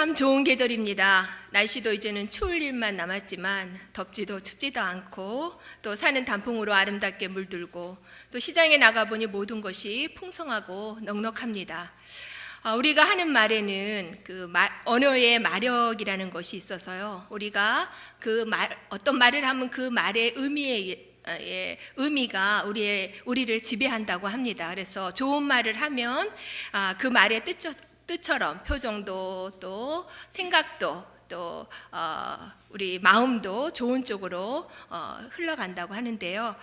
참 좋은 계절입니다. 날씨도 이제는 추울 일만 남았지만 덥지도 춥지도 않고 또 산은 단풍으로 아름답게 물들고 또 시장에 나가보니 모든 것이 풍성하고 넉넉합니다. 우리가 하는 말에는 언어의 마력이라는 것이 있어서요. 우리가 어떤 말을 하면 그 말의 의미가 우리를 지배한다고 합니다. 그래서 좋은 말을 하면 그 말의 뜻처럼 표정도 또 생각도 또 우리 마음도 좋은 쪽으로 흘러간다고 하는데요.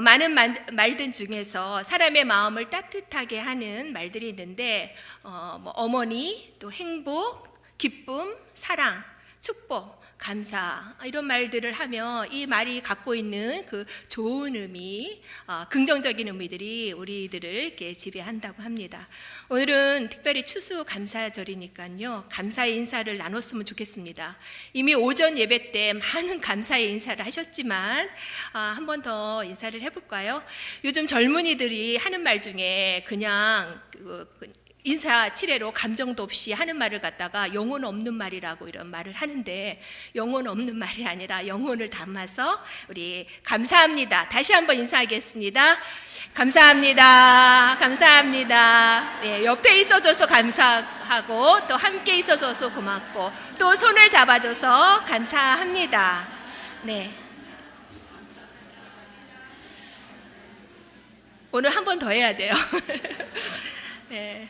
많은 말들 중에서 사람의 마음을 따뜻하게 하는 말들이 있는데 어머니, 또 행복, 기쁨, 사랑, 축복, 감사 이런 말들을 하며 이 말이 갖고 있는 그 좋은 의미, 긍정적인 의미들이 우리들을 이렇게 지배한다고 합니다. 오늘은 특별히 추수감사절이니까요. 감사의 인사를 나눴으면 좋겠습니다. 이미 오전 예배 때 많은 감사의 인사를 하셨지만 한 번 더 인사를 해볼까요? 요즘 젊은이들이 하는 말 중에 그냥 인사치레로 감정도 없이 하는 말을 갖다가 영혼 없는 말이라고 이런 말을 하는데, 영혼 없는 말이 아니라 영혼을 담아서 우리 감사합니다. 다시 한번 인사하겠습니다. 감사합니다. 감사합니다. 네, 옆에 있어줘서 감사하고 또 함께 있어줘서 고맙고 또 손을 잡아줘서 감사합니다. 네. 오늘 한 번 더 해야 돼요. 네.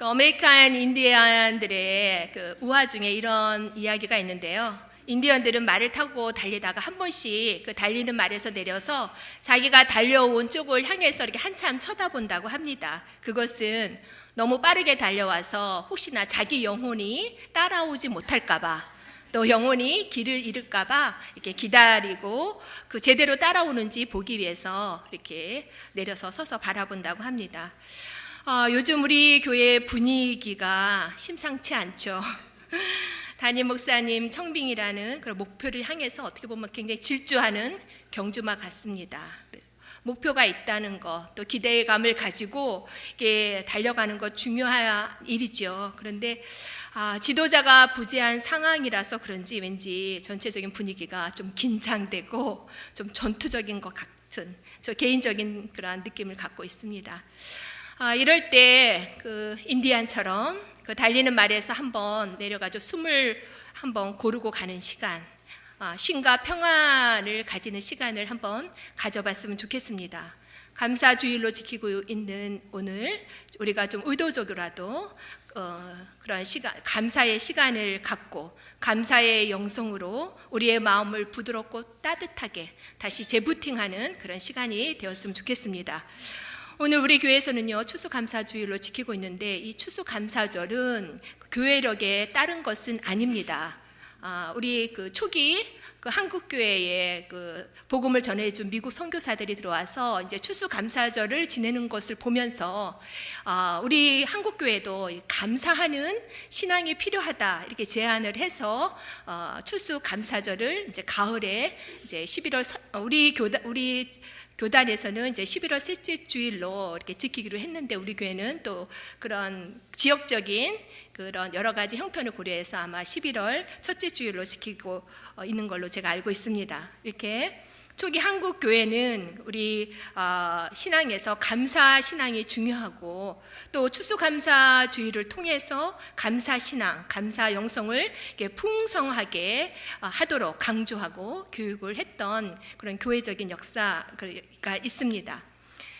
아메리칸 인디언들의 우화 중에 이런 이야기가 있는데요. 인디언들은 말을 타고 달리다가 한 번씩 그 달리는 말에서 내려서 자기가 달려온 쪽을 향해서 이렇게 한참 쳐다본다고 합니다. 그것은 너무 빠르게 달려와서 혹시나 자기 영혼이 따라오지 못할까봐, 또 영혼이 길을 잃을까봐 이렇게 기다리고 제대로 따라오는지 보기 위해서 이렇게 내려서 서서 바라본다고 합니다. 요즘 우리 교회 분위기가 심상치 않죠. 담임 목사님 청빙이라는 그런 목표를 향해서 어떻게 보면 굉장히 질주하는 경주마 같습니다. 목표가 있다는 것, 또 기대감을 가지고 이렇게 달려가는 것 중요한 일이죠. 그런데 지도자가 부재한 상황이라서 그런지 왠지 전체적인 분위기가 좀 긴장되고 좀 전투적인 것 같은 저 개인적인 그런 느낌을 갖고 있습니다. 이럴 때 인디안처럼 달리는 말에서 한번 내려가지고 숨을 한번 고르고 가는 시간, 쉼과 평안을 가지는 시간을 한번 가져봤으면 좋겠습니다. 감사주일로 지키고 있는 오늘 우리가 좀 의도적으로라도 그런 시간, 감사의 시간을 갖고 감사의 영성으로 우리의 마음을 부드럽고 따뜻하게 다시 재부팅하는 그런 시간이 되었으면 좋겠습니다. 오늘 우리 교회에서는요, 추수감사주일로 지키고 있는데 이 추수감사절은 교회력에 따른 것은 아닙니다. 우리 초기 한국교회에 복음을 전해준 미국 선교사들이 들어와서 이제 추수감사절을 지내는 것을 보면서 우리 한국교회도 감사하는 신앙이 필요하다 이렇게 제안을 해서 추수감사절을 이제 가을에 이제 11월 우리 교단에서는 이제 11월 셋째 주일로 이렇게 지키기로 했는데 우리 교회는 또 그런 지역적인 그런 여러 가지 형편을 고려해서 아마 11월 첫째 주일로 지키고 있는 걸로 제가 알고 있습니다. 이렇게 초기 한국 교회는 우리 신앙에서 감사 신앙이 중요하고 또 추수감사주의를 통해서 감사 신앙, 감사 영성을 풍성하게 하도록 강조하고 교육을 했던 그런 교회적인 역사가 있습니다.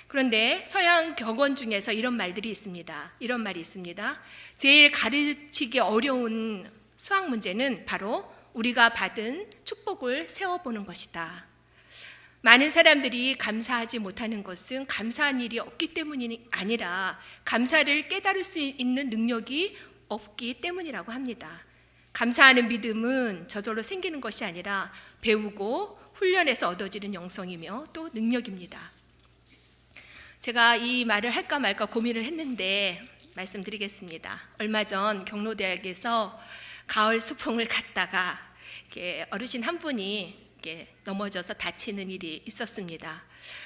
그런데 서양 격언 중에서 이런 말들이 있습니다. 이런 말이 있습니다. 제일 가르치기 어려운 수학 문제는 바로 우리가 받은 축복을 세어보는 것이다. 많은 사람들이 감사하지 못하는 것은 감사한 일이 없기 때문이 아니라 감사를 깨달을 수 있는 능력이 없기 때문이라고 합니다. 감사하는 믿음은 저절로 생기는 것이 아니라 배우고 훈련해서 얻어지는 영성이며 또 능력입니다. 제가 이 말을 할까 말까 고민을 했는데 말씀드리겠습니다. 얼마 전 경로대학에서 가을 수풍을 갔다가 어르신 한 분이 넘어져서 다치는 일이 있었습니다.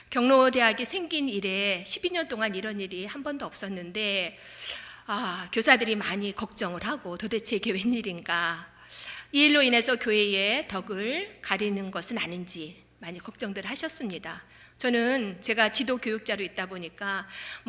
경로대학이 생긴 이래 12년 동안 이런 일이 한 번도 없었는데 교사들이 많이 걱정을 하고 도대체 이게 웬일인가, 이 일로 인해서 교회의 덕을 가리는 것은 아닌지 많이 걱정들 하셨습니다. 저는 제가 지도 교육자로 있다 보니까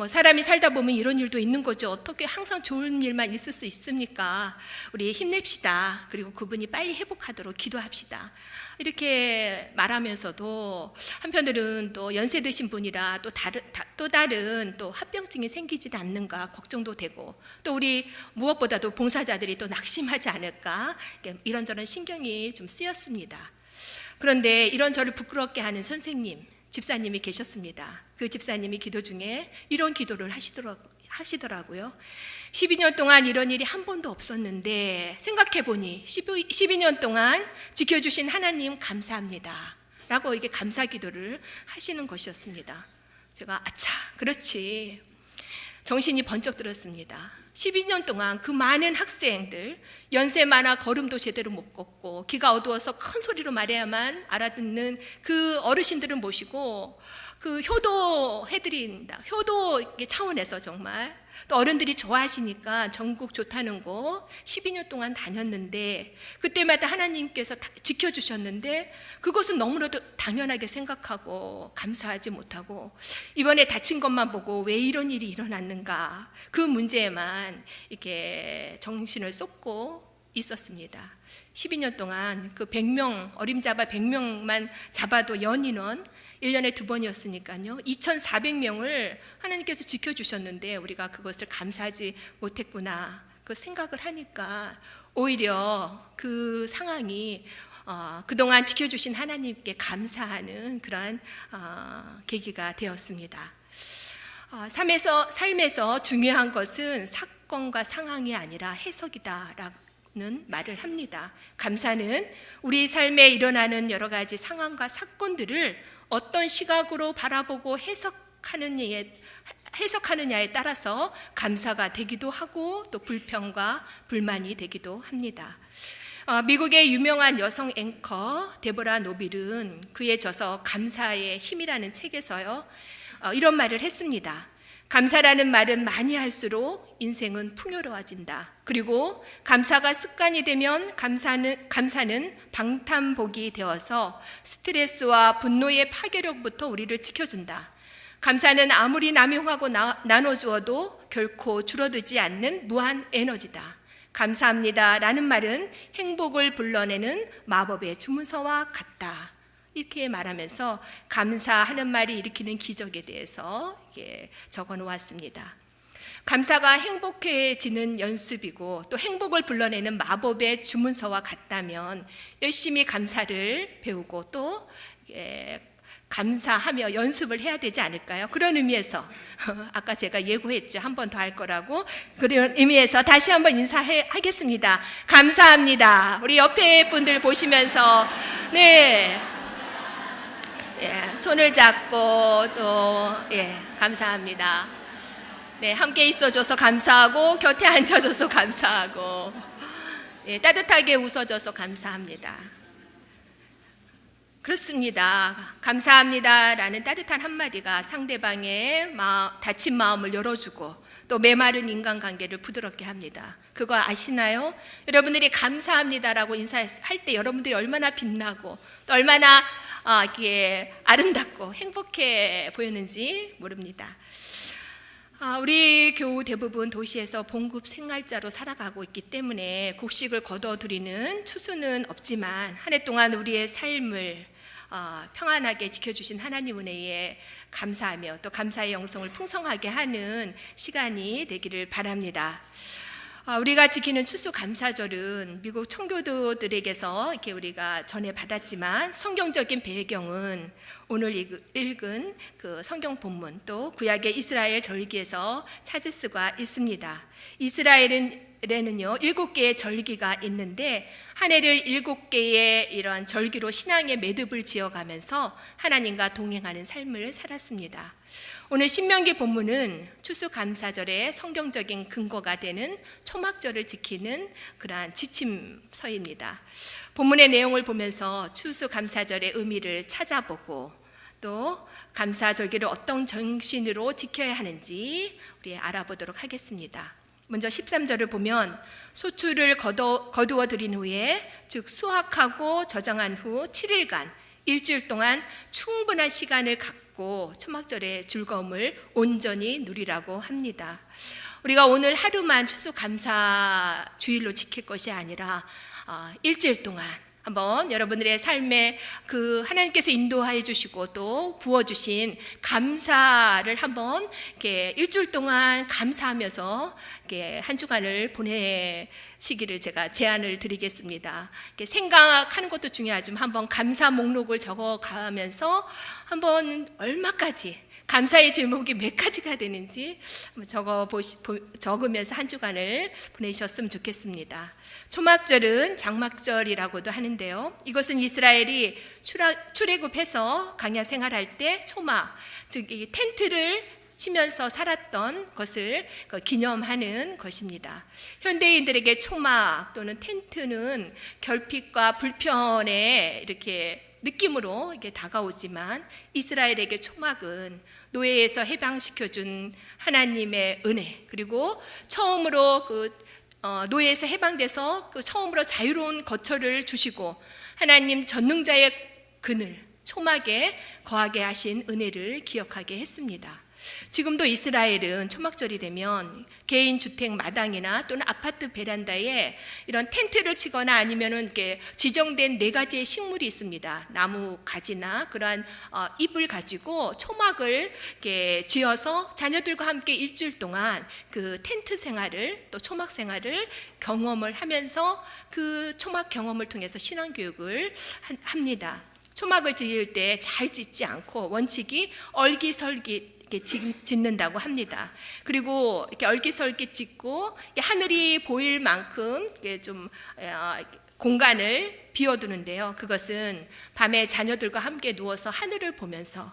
사람이 살다 보면 이런 일도 있는 거죠. 어떻게 항상 좋은 일만 있을 수 있습니까? 우리 힘냅시다. 그리고 그분이 빨리 회복하도록 기도합시다. 이렇게 말하면서도 한편으로는 또 연세 드신 분이라 또 다른 또 합병증이 생기지 않는가 걱정도 되고, 또 우리 무엇보다도 봉사자들이 또 낙심하지 않을까, 이런저런 신경이 좀 쓰였습니다. 그런데 이런 저를 부끄럽게 하는 선생님, 집사님이 계셨습니다. 그 집사님이 기도 중에 이런 기도를 하시더라고요. 12년 동안 이런 일이 한 번도 없었는데 생각해보니 12년 동안 지켜주신 하나님 감사합니다 라고 이게 감사 기도를 하시는 것이었습니다. 제가 아차, 그렇지, 정신이 번쩍 들었습니다. 12년 동안 그 많은 학생들, 연세 많아 걸음도 제대로 못 걷고 귀가 어두워서 큰 소리로 말해야만 알아듣는 그 어르신들을 모시고 그 효도해드린다, 효도 차원에서 정말 또 어른들이 좋아하시니까 전국 좋다는 곳 12년 동안 다녔는데, 그때마다 하나님께서 지켜주셨는데 그것은 너무나도 당연하게 생각하고 감사하지 못하고, 이번에 다친 것만 보고 왜 이런 일이 일어났는가, 그 문제에만 이렇게 정신을 쏟고 있었습니다. 12년 동안 그 100명, 어림잡아 100명만 잡아도 연인원 1년에 2번이었으니까요. 2,400명을 하나님께서 지켜주셨는데 우리가 그것을 감사하지 못했구나, 그 생각을 하니까 오히려 그 상황이 그동안 지켜주신 하나님께 감사하는 그러한 계기가 되었습니다. 삶에서 중요한 것은 사건과 상황이 아니라 해석이다라고 말을 합니다. 감사는 우리 삶에 일어나는 여러 가지 상황과 사건들을 어떤 시각으로 바라보고 해석하느냐에 따라서 감사가 되기도 하고 또 불평과 불만이 되기도 합니다. 미국의 유명한 여성 앵커 데보라 노빌은 그의 저서 감사의 힘이라는 책에서요, 이런 말을 했습니다. 감사라는 말은 많이 할수록 인생은 풍요로워진다. 그리고 감사가 습관이 되면 감사는 방탄복이 되어서 스트레스와 분노의 파괴력부터 우리를 지켜준다. 감사는 아무리 남용하고 나눠주어도 결코 줄어들지 않는 무한 에너지다. 감사합니다 라는 말은 행복을 불러내는 마법의 주문서와 같다. 이렇게 말하면서 감사하는 말이 일으키는 기적에 대해서 적어 놓았습니다. 감사가 행복해지는 연습이고 또 행복을 불러내는 마법의 주문서와 같다면 열심히 감사를 배우고 또 감사하며 연습을 해야 되지 않을까요? 그런 의미에서 아까 제가 예고했죠. 한 번 더 할 거라고. 그런 의미에서 다시 한번 인사하겠습니다. 감사합니다. 우리 옆에 분들 보시면서 손을 잡고 또 감사합니다. 함께 있어줘서 감사하고 곁에 앉아줘서 감사하고 따뜻하게 웃어줘서 감사합니다. 그렇습니다. 감사합니다라는 따뜻한 한마디가 상대방의 다친 마음을 열어주고 또 메마른 인간관계를 부드럽게 합니다. 그거 아시나요? 여러분들이 감사합니다라고 인사할 때 여러분들이 얼마나 빛나고 또 얼마나 아름답고 행복해 보였는지 모릅니다. 우리 교우 대부분 도시에서 봉급 생활자로 살아가고 있기 때문에 곡식을 거둬들이는 추수는 없지만 한 해 동안 우리의 삶을 평안하게 지켜주신 하나님 은혜에 감사하며 또 감사의 영성을 풍성하게 하는 시간이 되기를 바랍니다. 우리가 지키는 추수감사절은 미국 청교도들에게서 이렇게 우리가 전해 받았지만 성경적인 배경은 오늘 읽은 그 성경 본문 또 구약의 이스라엘 절기에서 찾을 수가 있습니다. 이스라엘은요 7개의 절기가 있는데 한 해를 7개의 이런 절기로 신앙의 매듭을 지어가면서 하나님과 동행하는 삶을 살았습니다. 오늘 신명기 본문은 추수감사절의 성경적인 근거가 되는 초막절을 지키는 그러한 지침서입니다. 본문의 내용을 보면서 추수감사절의 의미를 찾아보고 또 감사절기를 어떤 정신으로 지켜야 하는지 우리 알아보도록 하겠습니다. 먼저 13절을 보면 소출을 거두어 들인 후에, 즉 수확하고 저장한 후 7일간 일주일 동안 충분한 시간을 갖고 초막절의 즐거움을 온전히 누리라고 합니다. 우리가 오늘 하루만 추수감사 주일로 지킬 것이 아니라 일주일 동안 한번 여러분들의 삶에 그 하나님께서 인도하여 주시고 또 부어주신 감사를 한번 이렇게 일주일 동안 감사하면서 이렇게 한 주간을 보내시기를 제가 제안을 드리겠습니다. 이렇게 생각하는 것도 중요하지만 한번 감사 목록을 적어가면서 한번 얼마까지 감사의 제목이 몇 가지가 되는지 적으면서 한 주간을 보내셨으면 좋겠습니다. 초막절은 장막절이라고도 하는데요. 이것은 이스라엘이 출애굽해서 광야 생활할 때 초막, 즉 이 텐트를 치면서 살았던 것을 기념하는 것입니다. 현대인들에게 초막 또는 텐트는 결핍과 불편의 이렇게 느낌으로 이렇게 다가오지만 이스라엘에게 초막은 노예에서 해방시켜준 하나님의 은혜, 그리고 처음으로 노예에서 해방돼서 처음으로 자유로운 거처를 주시고 하나님 전능자의 그늘 초막에 거하게 하신 은혜를 기억하게 했습니다. 지금도 이스라엘은 초막절이 되면 개인 주택 마당이나 또는 아파트 베란다에 이런 텐트를 치거나 아니면은 이렇게 지정된 4가지의 식물이 있습니다. 나무 가지나 그러한 잎을 가지고 초막을 이렇게 지어서 자녀들과 함께 일주일 동안 그 텐트 생활을 또 초막 생활을 경험을 하면서 그 초막 경험을 통해서 신앙 교육을 합니다. 초막을 지을 때 잘 짓지 않고 원칙이 얼기설기 이렇게 짓는다고 합니다. 그리고 이렇게 얼기설기 짓고 하늘이 보일 만큼 이렇게 좀 공간을 비워두는데요. 그것은 밤에 자녀들과 함께 누워서 하늘을 보면서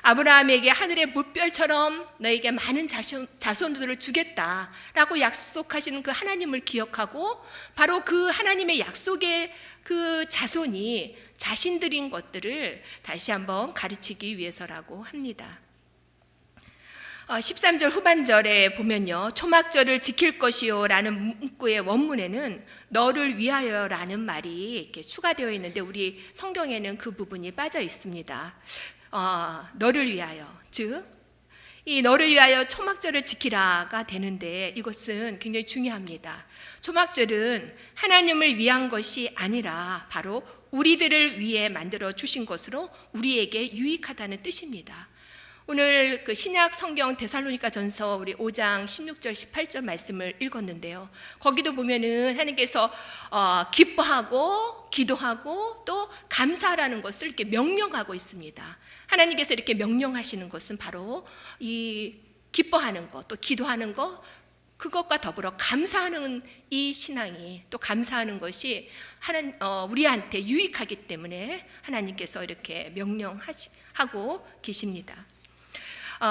아브라함에게 하늘의 물별처럼 너에게 많은 자손들을 주겠다라고 약속하시는 그 하나님을 기억하고 바로 그 하나님의 약속의 그 자손이 자신들인 것들을 다시 한번 가르치기 위해서라고 합니다. 13절 후반절에 보면요, 초막절을 지킬 것이요 라는 문구의 원문에는 너를 위하여 라는 말이 이렇게 추가되어 있는데 우리 성경에는 그 부분이 빠져 있습니다. 너를 위하여, 즉 이 너를 위하여 초막절을 지키라가 되는데 이것은 굉장히 중요합니다. 초막절은 하나님을 위한 것이 아니라 바로 우리들을 위해 만들어 주신 것으로 우리에게 유익하다는 뜻입니다. 오늘 그 신약 성경 데살로니가 전서 우리 5장 16절 18절 말씀을 읽었는데요. 거기도 보면은 하나님께서 기뻐하고 기도하고 또 감사하라는 것을 이렇게 명령하고 있습니다. 하나님께서 이렇게 명령하시는 것은 바로 이 기뻐하는 것, 또 기도하는 것, 그것과 더불어 감사하는 이 신앙이 또 감사하는 것이 우리한테 유익하기 때문에 하나님께서 이렇게 명령하고 계십니다.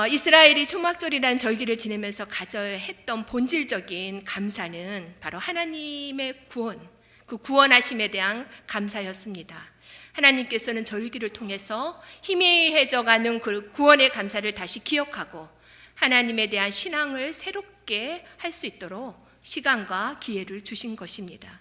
이스라엘이 초막절이라는 절기를 지내면서 가져야 했던 본질적인 감사는 바로 하나님의 구원, 그 구원하심에 대한 감사였습니다. 하나님께서는 절기를 통해서 희미해져가는 그 구원의 감사를 다시 기억하고 하나님에 대한 신앙을 새롭게 할 수 있도록 시간과 기회를 주신 것입니다.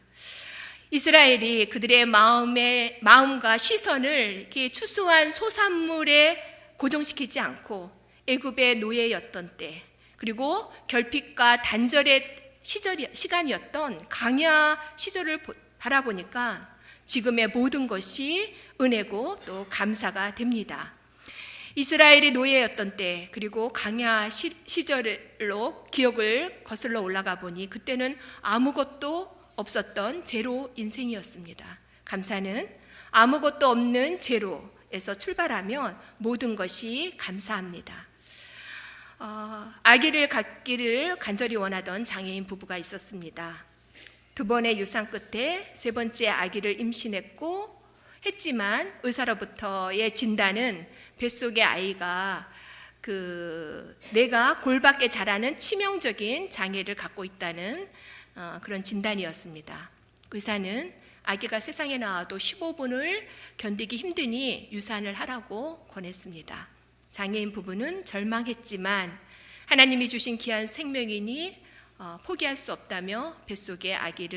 이스라엘이 그들의 마음과 시선을 이렇게 추수한 소산물에 고정시키지 않고 애굽의 노예였던 때, 그리고 결핍과 단절의 시간이었던 광야 시절을 바라보니까 지금의 모든 것이 은혜고 또 감사가 됩니다. 이스라엘이 노예였던 때, 그리고 광야 시절로 기억을 거슬러 올라가 보니 그때는 아무것도 없었던 제로 인생이었습니다. 감사는 아무것도 없는 제로에서 출발하면 모든 것이 감사합니다. 아기를 갖기를 간절히 원하던 장애인 부부가 있었습니다. 2번의 유산 끝에 3번째 아기를 임신했고 했지만 의사로부터의 진단은 뱃속의 아이가 뇌가 골밖에 자라는 치명적인 장애를 갖고 있다는 그런 진단이었습니다. 의사는 아기가 세상에 나와도 15분을 견디기 힘드니 유산을 하라고 권했습니다. 장애인 부부는 절망했지만 하나님이 주신 귀한 생명이니 포기할 수 없다며 뱃속에 아기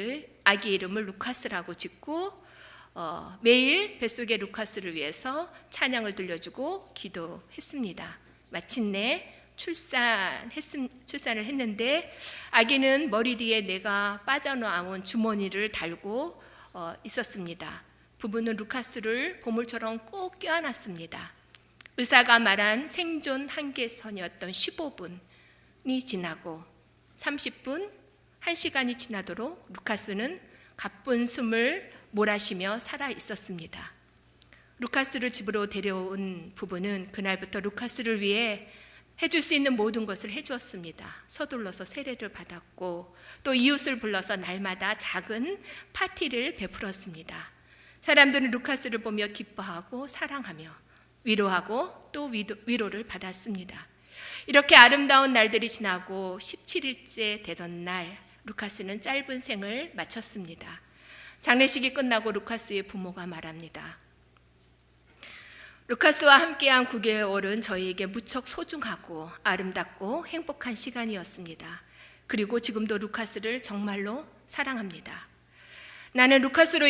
이름을 루카스라고 짓고 매일 뱃속의 루카스를 위해서 찬양을 들려주고 기도했습니다. 마침내 출산을 했는데 아기는 머리 뒤에 내가 빠져나온 주머니를 달고 있었습니다. 부부는 루카스를 보물처럼 꼭 껴안았습니다. 의사가 말한 생존 한계선이었던 15분이 지나고 30분, 1시간이 지나도록 루카스는 가쁜 숨을 몰아쉬며 살아 있었습니다. 루카스를 집으로 데려온 부부는 그날부터 루카스를 위해 해줄 수 있는 모든 것을 해주었습니다. 서둘러서 세례를 받았고 또 이웃을 불러서 날마다 작은 파티를 베풀었습니다. 사람들은 루카스를 보며 기뻐하고 사랑하며 위로하고 또 위로를 받았습니다. 이렇게 아름다운 날들이 지나고 17일째 되던 날 루카스는 짧은 생을 마쳤습니다. 장례식이 끝나고 루카스의 부모가 말합니다. 루카스와 함께한 9개월은 저희에게 무척 소중하고 아름답고 행복한 시간이었습니다. 그리고 지금도 루카스를 정말로 사랑합니다. 나는 루카스로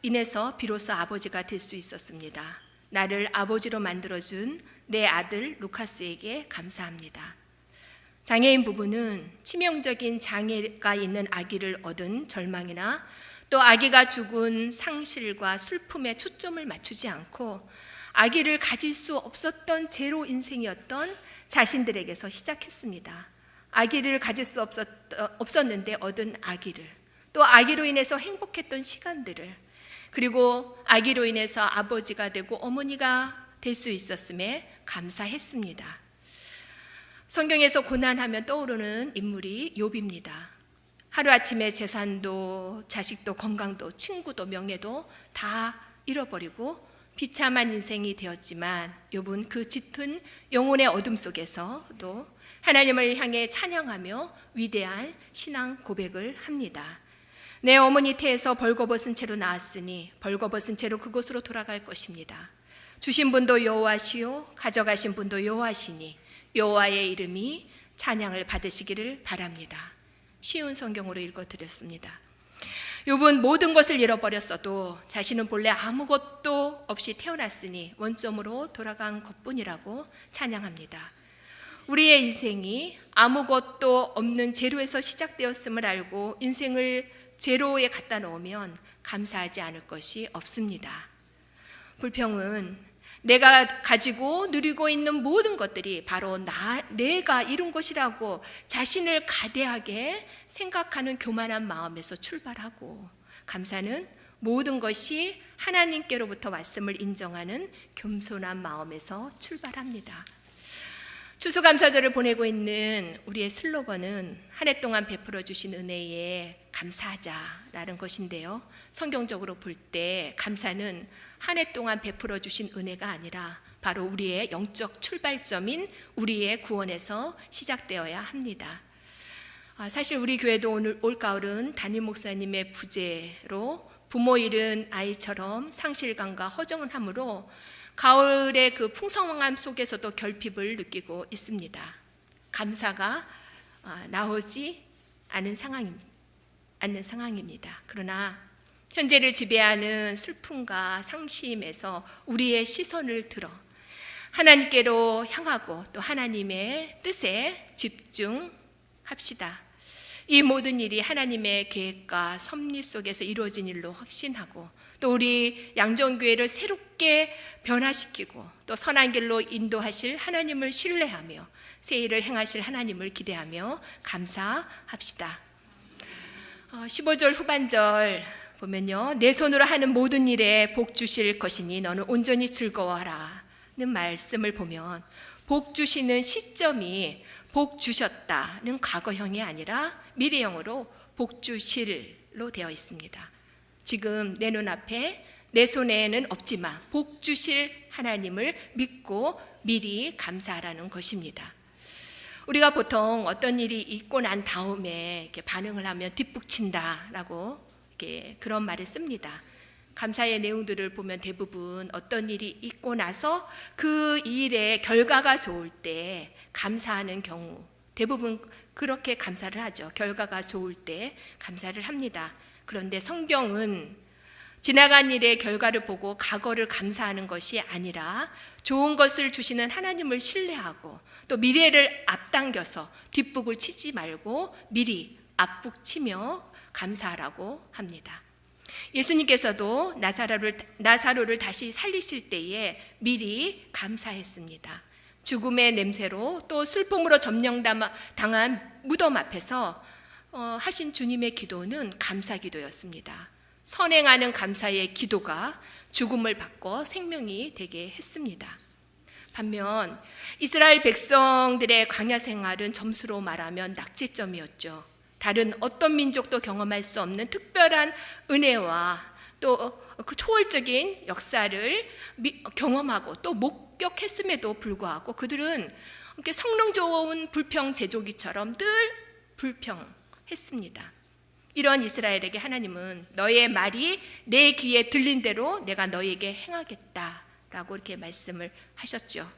인해서 비로소 아버지가 될 수 있었습니다. 나를 아버지로 만들어준 내 아들 루카스에게 감사합니다. 장애인 부부는 치명적인 장애가 있는 아기를 얻은 절망이나 또 아기가 죽은 상실과 슬픔에 초점을 맞추지 않고 아기를 가질 수 없었던 제로 인생이었던 자신들에게서 시작했습니다. 아기를 가질 수 없었는데 얻은 아기를, 또 아기로 인해서 행복했던 시간들을, 그리고 아기로 인해서 아버지가 되고 어머니가 될 수 있었음에 감사했습니다. 성경에서 고난하면 떠오르는 인물이 욥입니다. 하루아침에 재산도 자식도 건강도 친구도 명예도 다 잃어버리고 비참한 인생이 되었지만 욥은 그 짙은 영혼의 어둠 속에서도 하나님을 향해 찬양하며 위대한 신앙 고백을 합니다. 내 어머니 태에서 벌거벗은 채로 나왔으니 벌거벗은 채로 그곳으로 돌아갈 것입니다. 주신 분도 여호와시요 가져가신 분도 여호와시니 여호와의 이름이 찬양을 받으시기를 바랍니다. 쉬운 성경으로 읽어드렸습니다. 욥은 모든 것을 잃어버렸어도 자신은 본래 아무것도 없이 태어났으니 원점으로 돌아간 것뿐이라고 찬양합니다. 우리의 인생이 아무것도 없는 제로에서 시작되었음을 알고 인생을 제로에 갖다 놓으면 감사하지 않을 것이 없습니다. 불평은 내가 가지고 누리고 있는 모든 것들이 바로 내가 이룬 것이라고 자신을 가대하게 생각하는 교만한 마음에서 출발하고, 감사는 모든 것이 하나님께로부터 왔음을 인정하는 겸손한 마음에서 출발합니다. 추수감사절을 보내고 있는 우리의 슬로건은 한 해 동안 베풀어 주신 은혜에 감사하자라는 것인데요. 성경적으로 볼 때 감사는 한 해 동안 베풀어 주신 은혜가 아니라 바로 우리의 영적 출발점인 우리의 구원에서 시작되어야 합니다. 사실 우리 교회도 올가을은 담임 목사님의 부재로 부모 잃은 아이처럼 상실감과 허정을 함으로 가을의 그 풍성함 속에서도 결핍을 느끼고 있습니다. 감사가 나오지 않는 상황입니다. 그러나 현재를 지배하는 슬픔과 상심에서 우리의 시선을 들어 하나님께로 향하고 또 하나님의 뜻에 집중합시다. 이 모든 일이 하나님의 계획과 섭리 속에서 이루어진 일로 확신하고 또 우리 양정교회를 새롭게 변화시키고 또 선한 길로 인도하실 하나님을 신뢰하며 새 일을 행하실 하나님을 기대하며 감사합시다. 15절 후반절 보면요, 내 손으로 하는 모든 일에 복 주실 것이니 너는 온전히 즐거워하라 는 말씀을 보면 복 주시는 시점이 복 주셨다는 과거형이 아니라 미래형으로 복 주실로 되어 있습니다. 지금 내 눈앞에 내 손에는 없지만 복 주실 하나님을 믿고 미리 감사하라는 것입니다. 우리가 보통 어떤 일이 있고 난 다음에 이렇게 반응을 하면 뒷북친다라고 이렇게 그런 말을 씁니다. 감사의 내용들을 보면 대부분 어떤 일이 있고 나서 그 일의 결과가 좋을 때 감사하는 경우, 대부분 그렇게 감사를 하죠. 결과가 좋을 때 감사를 합니다. 그런데 성경은 지나간 일의 결과를 보고 과거를 감사하는 것이 아니라 좋은 것을 주시는 하나님을 신뢰하고 또 미래를 앞당겨서 뒷북을 치지 말고 미리 앞북 치며 감사하라고 합니다. 예수님께서도 나사로를 다시 살리실 때에 미리 감사했습니다. 죽음의 냄새로 또 슬픔으로 점령당한 무덤 앞에서 하신 주님의 기도는 감사 기도였습니다. 선행하는 감사의 기도가 죽음을 바꿔 생명이 되게 했습니다. 반면 이스라엘 백성들의 광야 생활은 점수로 말하면 낙제점이었죠. 다른 어떤 민족도 경험할 수 없는 특별한 은혜와 또 그 초월적인 역사를 경험하고 또 목격했음에도 불구하고 그들은 성능 좋은 불평 제조기처럼 늘 불평했습니다. 이런 이스라엘에게 하나님은 너의 말이 내 귀에 들린 대로 내가 너에게 행하겠다라고 이렇게 말씀을 하셨죠.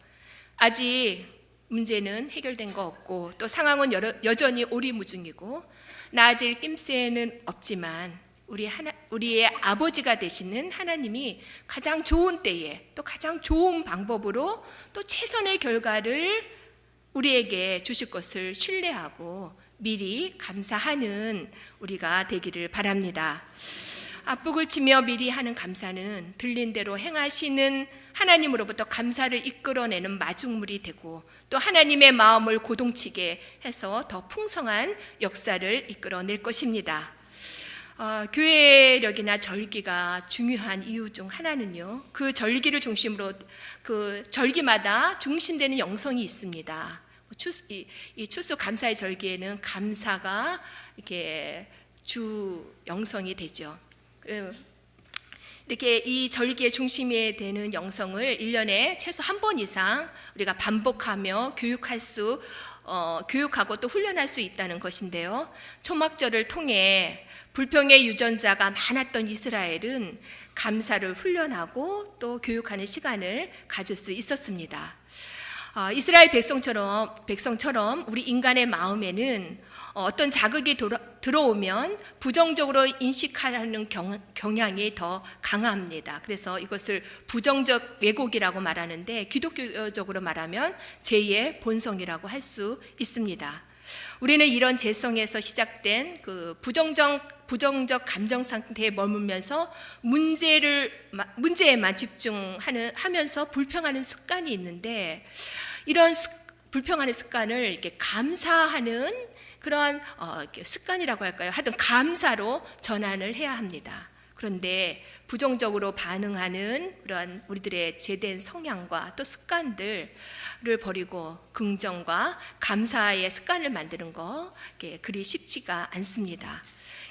아직 문제는 해결된 거 없고 또 상황은 여전히 오리무중이고 나아질 낌새는 없지만 우리의 아버지가 되시는 하나님이 가장 좋은 때에 또 가장 좋은 방법으로 또 최선의 결과를 우리에게 주실 것을 신뢰하고 미리 감사하는 우리가 되기를 바랍니다. 앞북을 치며 미리 하는 감사는 들린 대로 행하시는 하나님으로부터 감사를 이끌어내는 마중물이 되고 또 하나님의 마음을 고동치게 해서 더 풍성한 역사를 이끌어낼 것입니다. 교회력이나 절기가 중요한 이유 중 하나는요, 그 절기를 중심으로 그 절기마다 중심되는 영성이 있습니다. 이 추수감사의 절기에는 감사가 이렇게 주 영성이 되죠. 이렇게 이 절기의 중심이 되는 영성을 1년에 최소 한 번 이상 우리가 반복하며 교육하고 또 훈련할 수 있다는 것인데요. 초막절을 통해 불평의 유전자가 많았던 이스라엘은 감사를 훈련하고 또 교육하는 시간을 가질 수 있었습니다. 이스라엘 백성처럼 우리 인간의 마음에는 어떤 자극이 들어오면 부정적으로 인식하는 경향이 더 강합니다. 그래서 이것을 부정적 왜곡이라고 말하는데 기독교적으로 말하면 죄의 본성이라고 할 수 있습니다. 우리는 이런 죄성에서 시작된 그 부정적 감정 상태에 머물면서 문제에만 집중하면서 불평하는 습관이 있는데 이런 불평하는 습관을 이렇게 감사하는 그런 습관이라고 할까요? 하여튼 감사로 전환을 해야 합니다. 그런데 부정적으로 반응하는 그런 우리들의 죄된 성향과 또 습관들을 버리고 긍정과 감사의 습관을 만드는 거 그리 쉽지가 않습니다.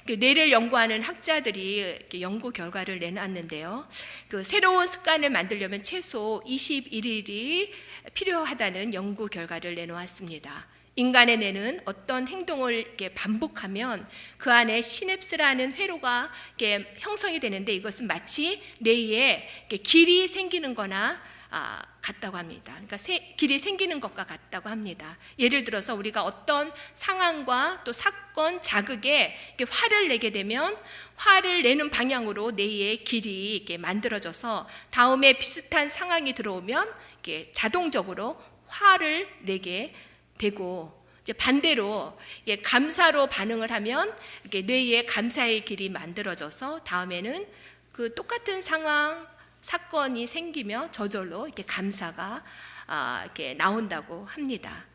뇌를 연구하는 학자들이 연구 결과를 내놨는데요. 그 새로운 습관을 만들려면 최소 21일이 필요하다는 연구 결과를 내놓았습니다. 인간의 뇌는 어떤 행동을 이렇게 반복하면 그 안에 시냅스라는 회로가 이렇게 형성이 되는데 이것은 마치 뇌에 길이 생기는 거나 같다고 합니다. 그러니까 길이 생기는 것과 같다고 합니다. 예를 들어서 우리가 어떤 상황과 또 사건, 자극에 이렇게 화를 내게 되면 화를 내는 방향으로 뇌의 길이 이렇게 만들어져서 다음에 비슷한 상황이 들어오면 이렇게 자동적으로 화를 내게 되고 이제 반대로 감사로 반응을 하면 이렇게 뇌에 감사의 길이 만들어져서 다음에는 그 똑같은 상황, 사건이 생기면 저절로 이렇게 감사가 이렇게 나온다고 합니다.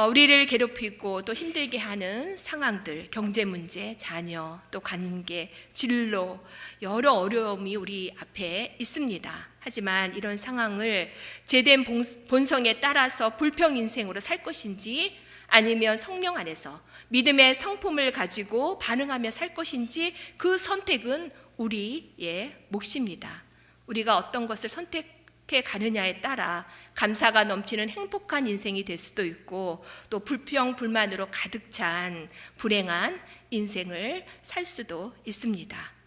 우리를 괴롭히고 또 힘들게 하는 상황들, 경제 문제, 자녀, 또 관계, 진로, 여러 어려움이 우리 앞에 있습니다. 하지만 이런 상황을 제된 본성에 따라서 불평 인생으로 살 것인지 아니면 성령 안에서 믿음의 성품을 가지고 반응하며 살 것인지 그 선택은 우리의 몫입니다. 우리가 어떤 것을 선택해 가느냐에 따라 감사가 넘치는 행복한 인생이 될 수도 있고 또 불평, 불만으로 가득 찬 불행한 인생을 살 수도 있습니다.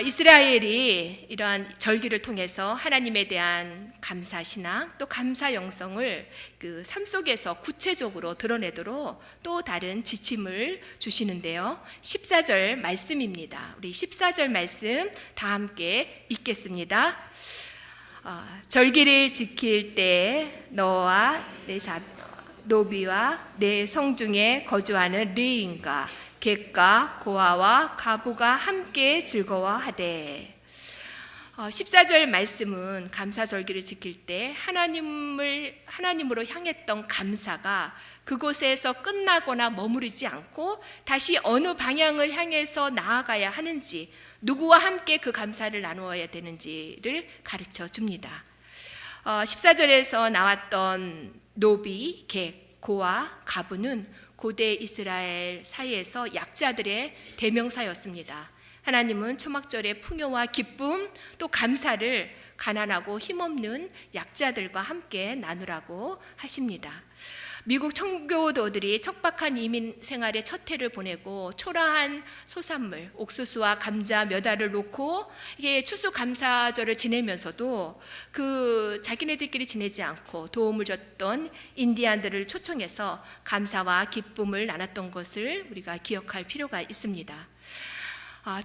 이스라엘이 이러한 절기를 통해서 하나님에 대한 감사 신앙 또 감사 영성을 그 삶 속에서 구체적으로 드러내도록 또 다른 지침을 주시는데요. 14절 말씀입니다. 우리 14절 말씀 다 함께 읽겠습니다. 절기를 지킬 때 너와 내 노비와 내 성중에 거주하는 레인과 객과 고아와 가부가 함께 즐거워하되. 14절 말씀은 감사절기를 지킬 때 하나님으로 향했던 감사가 그곳에서 끝나거나 머무르지 않고 다시 어느 방향을 향해서 나아가야 하는지, 누구와 함께 그 감사를 나누어야 되는지를 가르쳐 줍니다. 14절에서 나왔던 노비, 객, 고아, 가부는 고대 이스라엘 사이에서 약자들의 대명사였습니다. 하나님은 초막절의 풍요와 기쁨 또 감사를 가난하고 힘없는 약자들과 함께 나누라고 하십니다. 미국 청교도들이 척박한 이민 생활의 첫 해를 보내고 초라한 소산물, 옥수수와 감자 몇 알을 놓고 이게 추수감사절을 지내면서도 그 자기네들끼리 지내지 않고 도움을 줬던 인디안들을 초청해서 감사와 기쁨을 나눴던 것을 우리가 기억할 필요가 있습니다.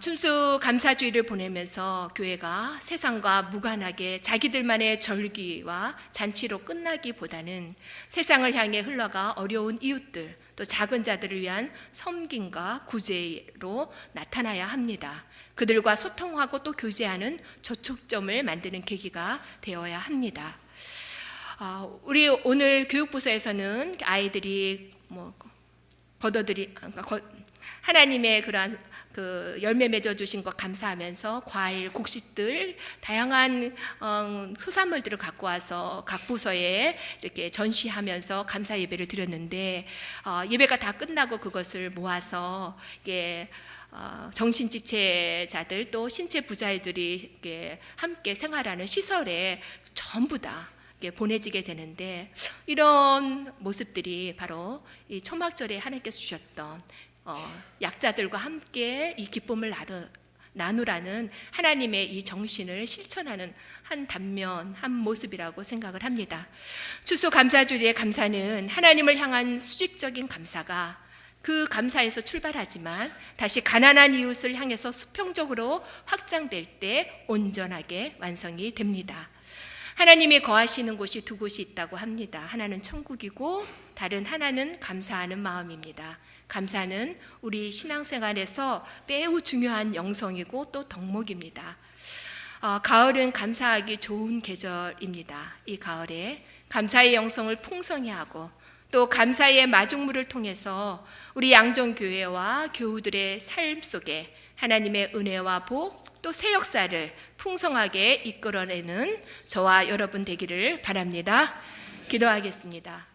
춘수감사주의를 보내면서 교회가 세상과 무관하게 자기들만의 절기와 잔치로 끝나기보다는 세상을 향해 흘러가 어려운 이웃들 또 작은 자들을 위한 섬김과 구제로 나타나야 합니다. 그들과 소통하고 또 교제하는 저촉점을 만드는 계기가 되어야 합니다. 우리 오늘 교육부서에서는 아이들이 하나님의 그러한 그 열매 맺어 주신 것 감사하면서 과일, 곡식들, 다양한 수산물들을 갖고 와서 각 부서에 이렇게 전시하면서 감사 예배를 드렸는데 예배가 다 끝나고 그것을 모아서 이게 정신지체자들 또 신체 부자들이 함께 생활하는 시설에 전부 다 보내지게 되는데, 이런 모습들이 바로 이 초막절에 하나님께서 주셨던 약자들과 함께 이 기쁨을 나누라는 하나님의 이 정신을 실천하는 한 단면, 한 모습이라고 생각을 합니다. 추수감사주일의 감사는 하나님을 향한 수직적인 감사가 그 감사에서 출발하지만 다시 가난한 이웃을 향해서 수평적으로 확장될 때 온전하게 완성이 됩니다. 하나님이 거하시는 곳이 두 곳이 있다고 합니다. 하나는 천국이고 다른 하나는 감사하는 마음입니다. 감사는 우리 신앙생활에서 매우 중요한 영성이고 또 덕목입니다. 가을은 감사하기 좋은 계절입니다. 이 가을에 감사의 영성을 풍성히 하고 또 감사의 마중물을 통해서 우리 양정교회와 교우들의 삶 속에 하나님의 은혜와 복 또 새 역사를 풍성하게 이끌어내는 저와 여러분 되기를 바랍니다. 기도하겠습니다.